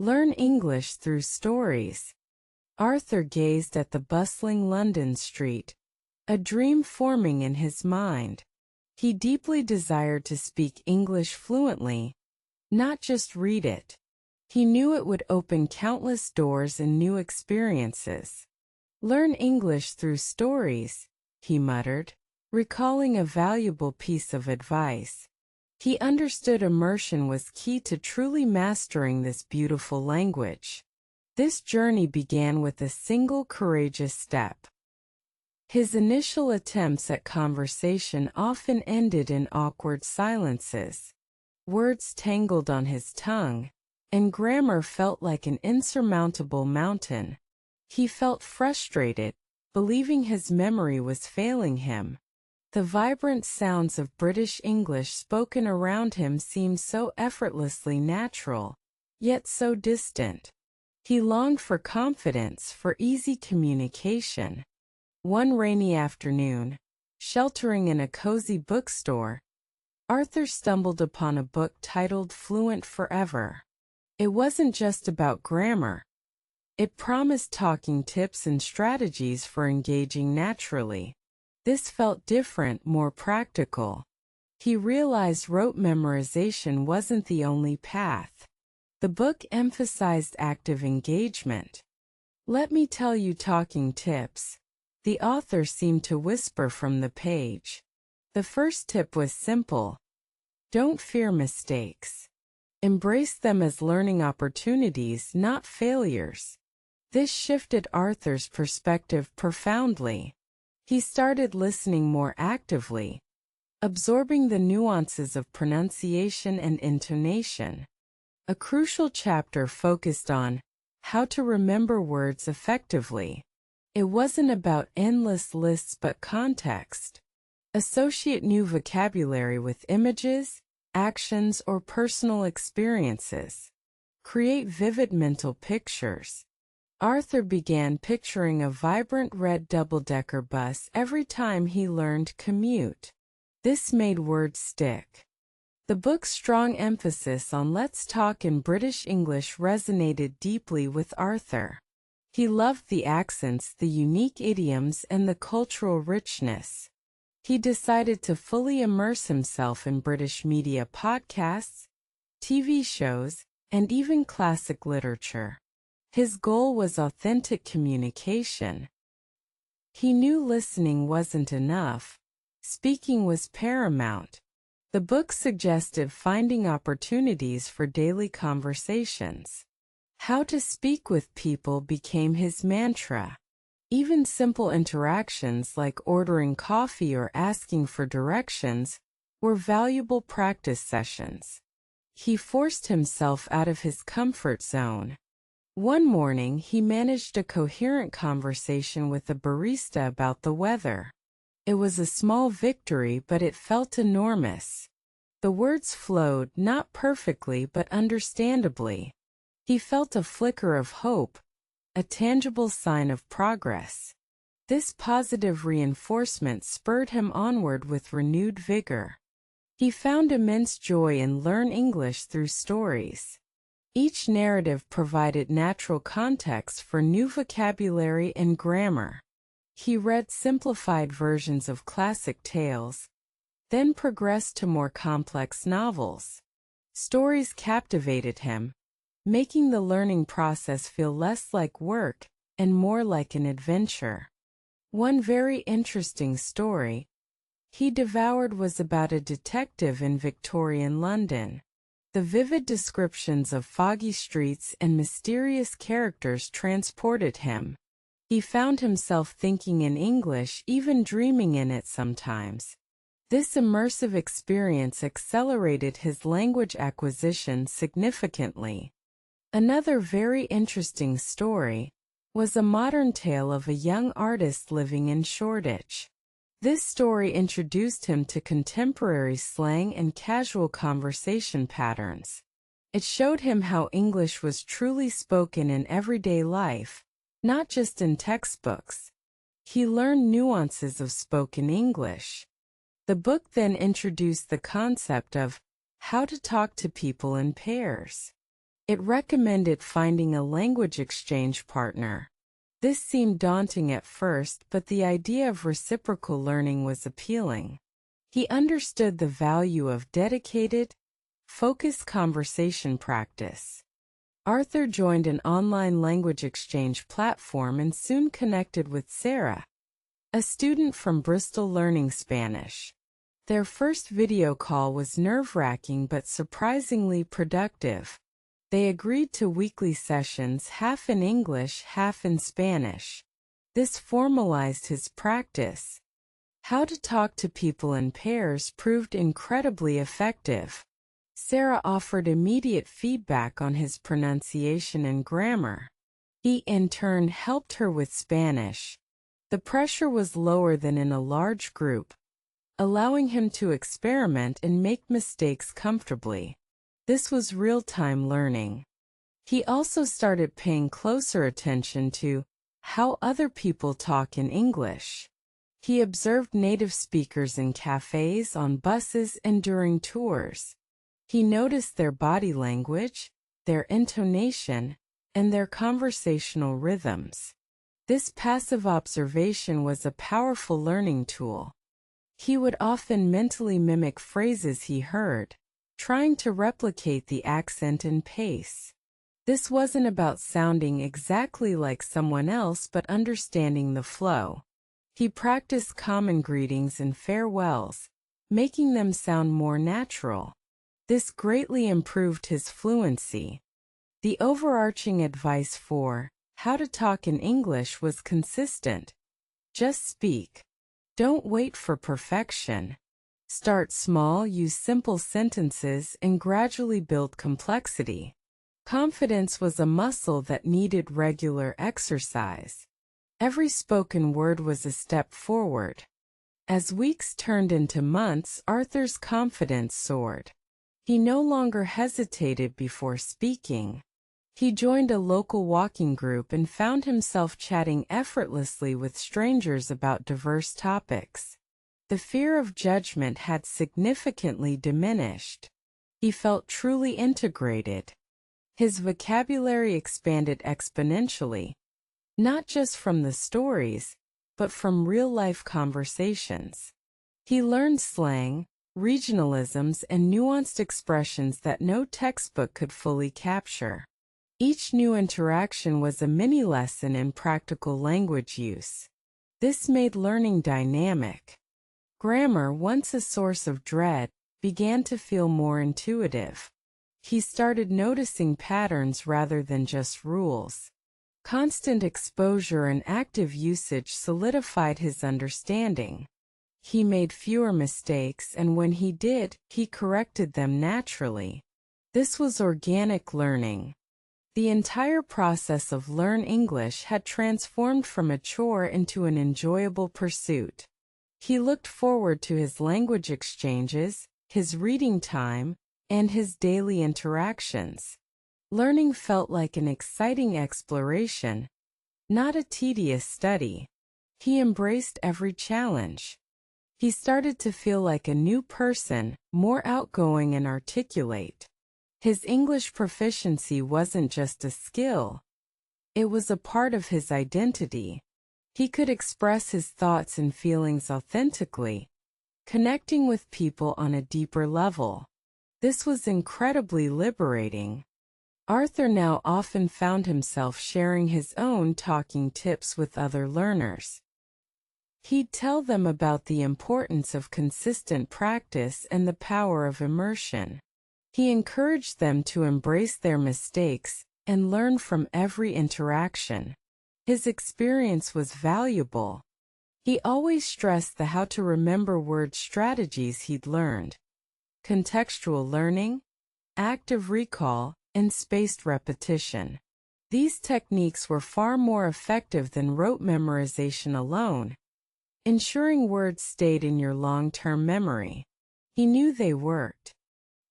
Learn English through stories. Arthur gazed at the bustling London street, a dream forming in his mind. He deeply desired to speak English fluently, not just read it. He knew it would open countless doors and new experiences. Learn English through stories, he muttered, recalling a valuable piece of advice. He understood immersion was key to truly mastering this beautiful language. This journey began with a single courageous step. His initial attempts at conversation often ended in awkward silences. Words tangled on his tongue, and grammar felt like an insurmountable mountain. He felt frustrated, believing his memory was failing him. The vibrant sounds of British English spoken around him seemed so effortlessly natural, yet so distant. He longed for confidence, for easy communication. One rainy afternoon, sheltering in a cozy bookstore, Arthur stumbled upon a book titled Fluent Forever. It wasn't just about grammar. It promised talking tips and strategies for engaging naturally. This felt different, more practical. He realized rote memorization wasn't the only path. The book emphasized active engagement. "Let me tell you talking tips," the author seemed to whisper from the page. The first tip was simple. Don't fear mistakes. Embrace them as learning opportunities, not failures. This shifted Arthur's perspective profoundly. He started listening more actively, absorbing the nuances of pronunciation and intonation. A crucial chapter focused on how to remember words effectively. It wasn't about endless lists but context. Associate new vocabulary with images, actions, or personal experiences. Create vivid mental pictures. Arthur began picturing a vibrant red double-decker bus every time he learned commute. This made words stick. The book's strong emphasis on "let's talk" in British English resonated deeply with Arthur. He loved the accents, the unique idioms, and the cultural richness. He decided to fully immerse himself in British media, podcasts, TV shows, and even classic literature. His goal was authentic communication. He knew listening wasn't enough. Speaking was paramount. The book suggested finding opportunities for daily conversations. How to speak with people became his mantra. Even simple interactions like ordering coffee or asking for directions were valuable practice sessions. He forced himself out of his comfort zone. One morning, he managed a coherent conversation with a barista about the weather. It was a small victory, but it felt enormous. The words flowed, not perfectly but understandably. He felt a flicker of hope, a tangible sign of progress. This positive reinforcement spurred him onward with renewed vigor. He found immense joy in Learn English through stories. Each narrative provided natural context for new vocabulary and grammar. He read simplified versions of classic tales, then progressed to more complex novels. Stories captivated him, making the learning process feel less like work and more like an adventure. One very interesting story he devoured was about a detective in Victorian London. The vivid descriptions of foggy streets and mysterious characters transported him. He found himself thinking in English, even dreaming in it sometimes. This immersive experience accelerated his language acquisition significantly. Another very interesting story was a modern tale of a young artist living in Shoreditch. This story introduced him to contemporary slang and casual conversation patterns. It showed him how English was truly spoken in everyday life, not just in textbooks. He learned nuances of spoken English. The book then introduced the concept of how to talk to people in pairs. It recommended finding a language exchange partner. This seemed daunting at first, but the idea of reciprocal learning was appealing. He understood the value of dedicated, focused conversation practice. Arthur joined an online language exchange platform and soon connected with Sarah, a student from Bristol learning Spanish. Their first video call was nerve-wracking but surprisingly productive. They agreed to weekly sessions, half in English, half in Spanish. This formalized his practice. How to talk to people in pairs proved incredibly effective. Sarah offered immediate feedback on his pronunciation and grammar. He in turn helped her with Spanish. The pressure was lower than in a large group, allowing him to experiment and make mistakes comfortably. This was real-time learning. He also started paying closer attention to how other people talk in English. He observed native speakers in cafes, on buses, and during tours. He noticed their body language, their intonation, and their conversational rhythms. This passive observation was a powerful learning tool. He would often mentally mimic phrases he heard, trying to replicate the accent and pace. This wasn't about sounding exactly like someone else but understanding the flow. He practiced common greetings and farewells, making them sound more natural. This greatly improved his fluency. The overarching advice for how to talk in English was consistent. Just speak. Don't wait for perfection. Start small, use simple sentences, and gradually build complexity. Confidence was a muscle that needed regular exercise. Every spoken word was a step forward. As weeks turned into months, Arthur's confidence soared. He no longer hesitated before speaking. He joined a local walking group and found himself chatting effortlessly with strangers about diverse topics. The fear of judgment had significantly diminished. He felt truly integrated. His vocabulary expanded exponentially, not just from the stories, but from real-life conversations. He learned slang, regionalisms, and nuanced expressions that no textbook could fully capture. Each new interaction was a mini-lesson in practical language use. This made learning dynamic. Grammar, once a source of dread, began to feel more intuitive. He started noticing patterns rather than just rules. Constant exposure and active usage solidified his understanding. He made fewer mistakes, and when he did, he corrected them naturally. This was organic learning. The entire process of Learn English had transformed from a chore into an enjoyable pursuit. He looked forward to his language exchanges, his reading time, and his daily interactions. Learning felt like an exciting exploration, not a tedious study. He embraced every challenge. He started to feel like a new person, more outgoing and articulate. His English proficiency wasn't just a skill. It was a part of his identity. He could express his thoughts and feelings authentically, connecting with people on a deeper level. This was incredibly liberating. Arthur now often found himself sharing his own talking tips with other learners. He'd tell them about the importance of consistent practice and the power of immersion. He encouraged them to embrace their mistakes and learn from every interaction. His experience was valuable. He always stressed the how to remember word strategies he'd learned: contextual learning, active recall, and spaced repetition. These techniques were far more effective than rote memorization alone, ensuring words stayed in your long-term memory. He knew they worked.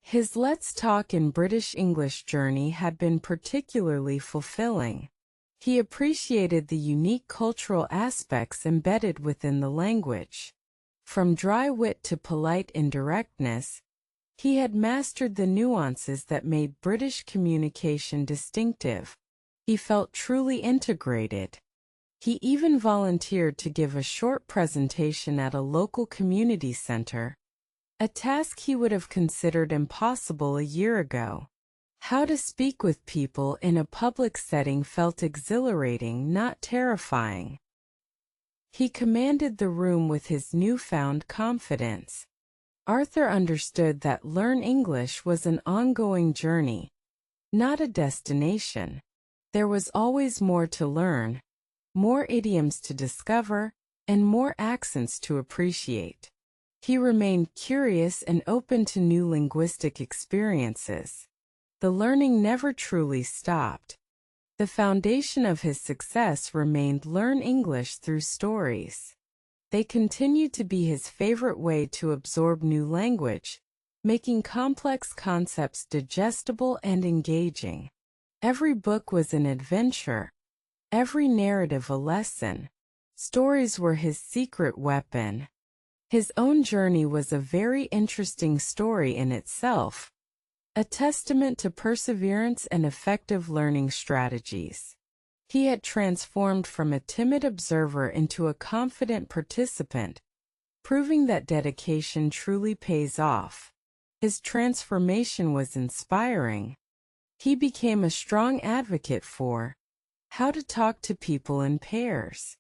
His Let's Talk in British English journey had been particularly fulfilling. He appreciated the unique cultural aspects embedded within the language. From dry wit to polite indirectness, He had mastered the nuances that made British communication distinctive. He felt truly integrated. He even volunteered to give a short presentation at a local community center, a task he would have considered impossible a year ago. How to speak with people in a public setting felt exhilarating, not terrifying. He commanded the room with his newfound confidence. Arthur understood that learn English was an ongoing journey, not a destination. There was always more to learn, more idioms to discover, and more accents to appreciate. He remained curious and open to new linguistic experiences. The learning never truly stopped. The foundation of his success remained learn English through stories. They continued to be his favorite way to absorb new language, making complex concepts digestible and engaging. Every book was an adventure, every narrative a lesson. Stories were his secret weapon. His own journey was a very interesting story in itself, a testament to perseverance and effective learning strategies. He had transformed from a timid observer into a confident participant, proving that dedication truly pays off. His transformation was inspiring. He became a strong advocate for how to talk to people in pairs.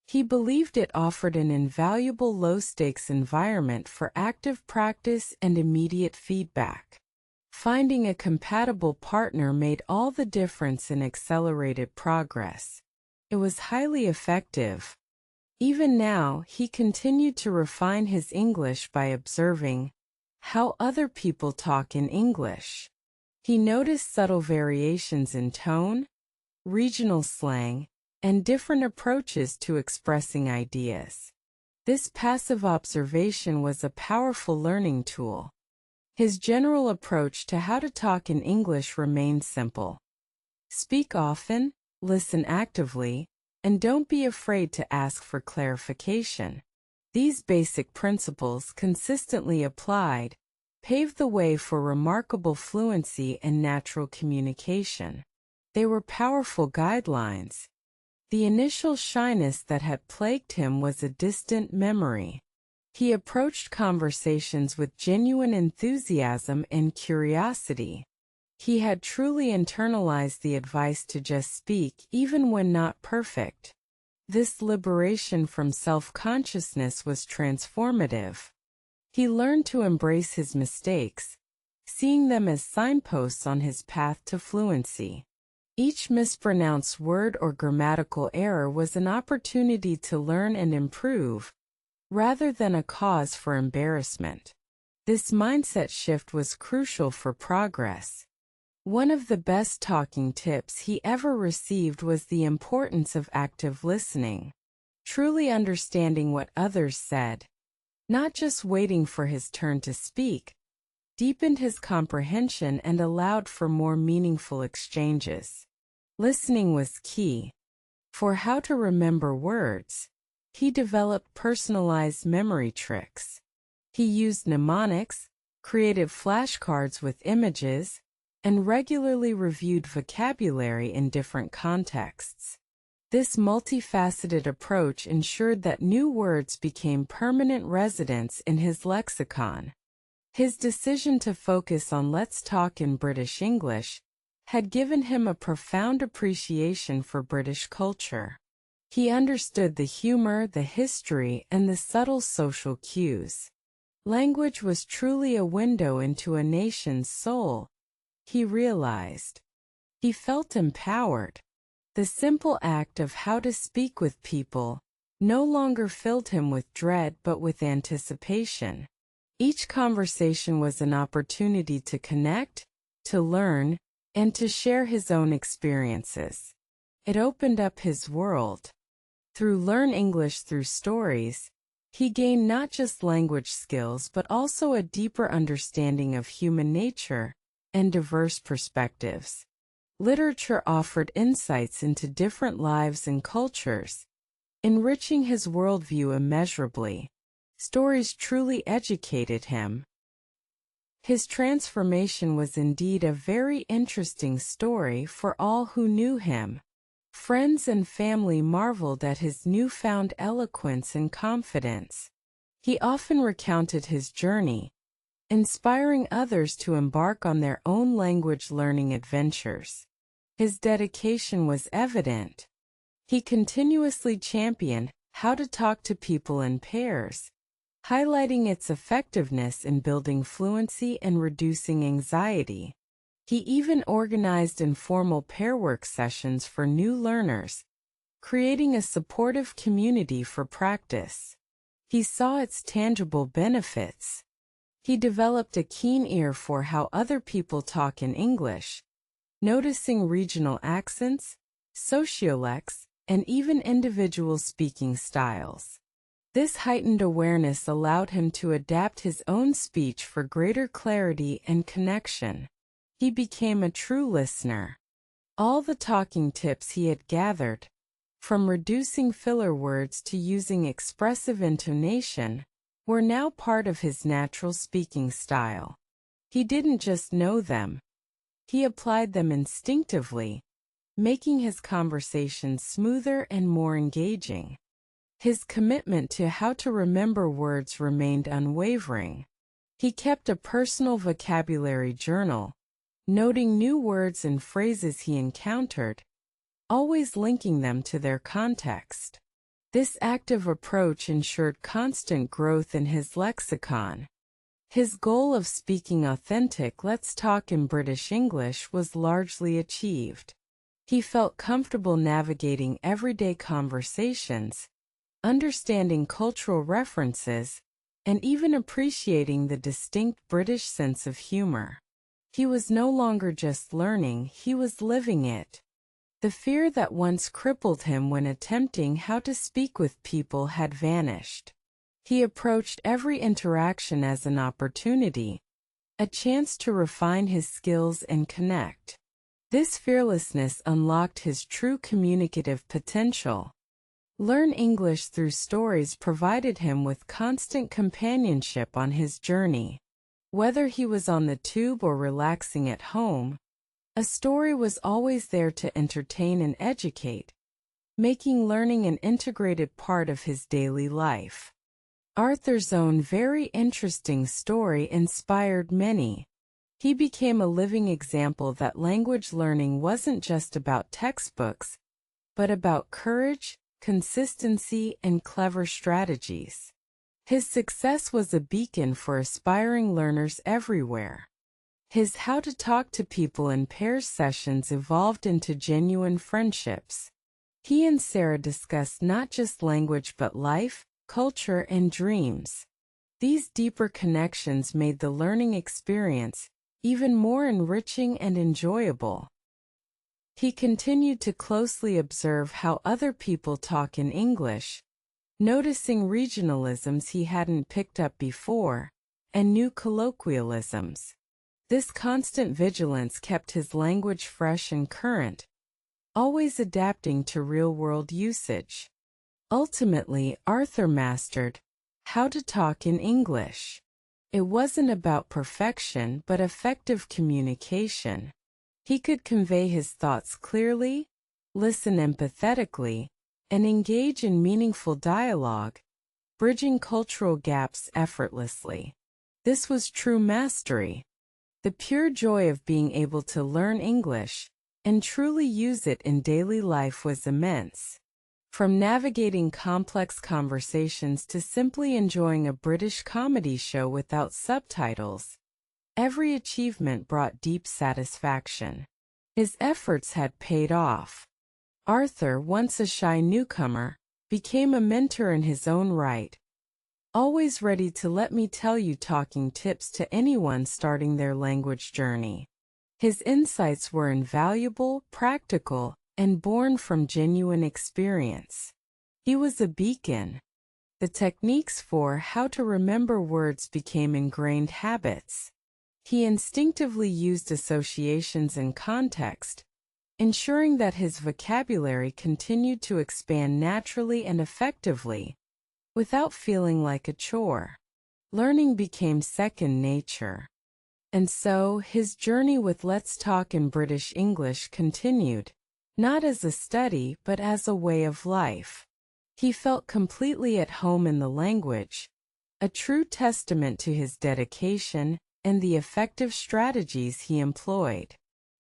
He believed it offered an invaluable low-stakes environment for active practice and immediate feedback. Finding a compatible partner made all the difference in accelerated progress. It was highly effective. Even now, he continued to refine his English by observing how other people talk in English. He noticed subtle variations in tone, regional slang, and different approaches to expressing ideas. This passive observation was a powerful learning tool. His general approach to how to talk in English remained simple. Speak often, listen actively, and don't be afraid to ask for clarification. These basic principles, consistently applied, paved the way for remarkable fluency and natural communication. They were powerful guidelines. The initial shyness that had plagued him was a distant memory. He approached conversations with genuine enthusiasm and curiosity. He had truly internalized the advice to just speak even when not perfect. This liberation from self-consciousness was transformative. He learned to embrace his mistakes, seeing them as signposts on his path to fluency. Each mispronounced word or grammatical error was an opportunity to learn and improve, rather than a cause for embarrassment. This mindset shift was crucial for progress. One of the best talking tips he ever received was the importance of active listening, truly understanding what others said, not just waiting for his turn to speak, deepened his comprehension and allowed for more meaningful exchanges. Listening was key. For how to remember words, he developed personalized memory tricks. He used mnemonics, created flashcards with images, and regularly reviewed vocabulary in different contexts. This multifaceted approach ensured that new words became permanent residents in his lexicon. His decision to focus on Let's Talk in British English had given him a profound appreciation for British culture. He understood the humor, the history, and the subtle social cues. Language was truly a window into a nation's soul, he realized. He felt empowered. The simple act of how to speak with people no longer filled him with dread but with anticipation. Each conversation was an opportunity to connect, to learn, and to share his own experiences. It opened up his world. Through Learn English Through Stories, he gained not just language skills but also a deeper understanding of human nature and diverse perspectives. Literature offered insights into different lives and cultures, enriching his worldview immeasurably. Stories truly educated him. His transformation was indeed a very interesting story for all who knew him. Friends and family marveled at his newfound eloquence and confidence. He often recounted his journey, inspiring others to embark on their own language learning adventures. His dedication was evident. He continuously championed how to talk to people in pairs, highlighting its effectiveness in building fluency and reducing anxiety. He even organized informal pairwork sessions for new learners, creating a supportive community for practice. He saw its tangible benefits. He developed a keen ear for how other people talk in English, noticing regional accents, sociolects, and even individual speaking styles. This heightened awareness allowed him to adapt his own speech for greater clarity and connection. He became a true listener. All the talking tips he had gathered, from reducing filler words to using expressive intonation, were now part of his natural speaking style. He didn't just know them. He applied them instinctively, making his conversations smoother and more engaging. His commitment to how to remember words remained unwavering. He kept a personal vocabulary journal, noting new words and phrases he encountered, always linking them to their context. This active approach ensured constant growth in his lexicon. His goal of speaking authentic "let's talk" in British English was largely achieved. He felt comfortable navigating everyday conversations, understanding cultural references, and even appreciating the distinct British sense of humor. He was no longer just learning, he was living it. The fear that once crippled him when attempting how to speak with people had vanished. He approached every interaction as an opportunity, a chance to refine his skills and connect. This fearlessness unlocked his true communicative potential. Learn English Through Stories provided him with constant companionship on his journey. Whether he was on the tube or relaxing at home, a story was always there to entertain and educate, making learning an integrated part of his daily life. Arthur's own very interesting story inspired many. He became a living example that language learning wasn't just about textbooks, but about courage, consistency, and clever strategies. His success was a beacon for aspiring learners everywhere. His How to Talk to People in Pairs sessions evolved into genuine friendships. He and Sarah discussed not just language but life, culture, and dreams. These deeper connections made the learning experience even more enriching and enjoyable. He continued to closely observe how other people talk in English, noticing regionalisms he hadn't picked up before, and new colloquialisms. This constant vigilance kept his language fresh and current, always adapting to real-world usage. Ultimately, Arthur mastered how to talk in English. It wasn't about perfection but effective communication. He could convey his thoughts clearly, listen empathetically, and engage in meaningful dialogue, bridging cultural gaps effortlessly. This was true mastery. The pure joy of being able to learn English and truly use it in daily life was immense. From navigating complex conversations to simply enjoying a British comedy show without subtitles, every achievement brought deep satisfaction. His efforts had paid off. Arthur, once a shy newcomer, became a mentor in his own right, always ready to let me tell you talking tips to anyone starting their language journey. His insights were invaluable, practical, and born from genuine experience. He was a beacon. The techniques for how to remember words became ingrained habits. He instinctively used associations and context, ensuring that his vocabulary continued to expand naturally and effectively, without feeling like a chore. Learning became second nature. And so, his journey with Let's Talk in British English continued, not as a study but as a way of life. He felt completely at home in the language, a true testament to his dedication and the effective strategies he employed.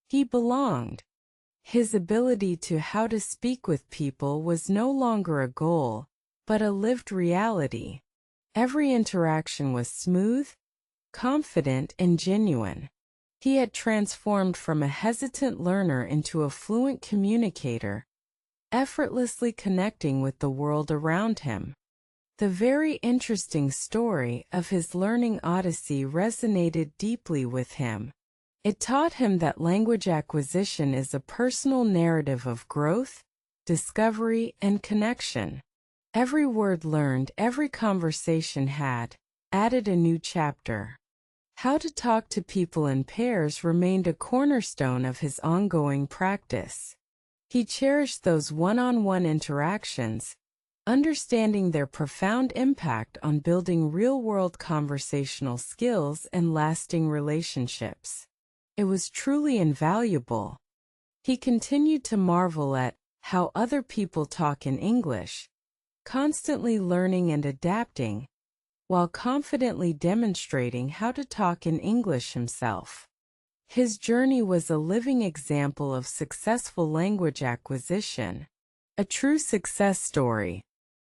He belonged. His ability to how to speak with people was no longer a goal, but a lived reality. Every interaction was smooth, confident, and genuine. He had transformed from a hesitant learner into a fluent communicator, effortlessly connecting with the world around him. The very interesting story of his learning odyssey resonated deeply with him. It taught him that language acquisition is a personal narrative of growth, discovery, and connection. Every word learned, every conversation had, added a new chapter. How to talk to people in pairs remained a cornerstone of his ongoing practice. He cherished those one-on-one interactions, understanding their profound impact on building real-world conversational skills and lasting relationships. It was truly invaluable. He continued to marvel at how other people talk in English, constantly learning and adapting, while confidently demonstrating how to talk in English himself. His journey was a living example of successful language acquisition, a true success story.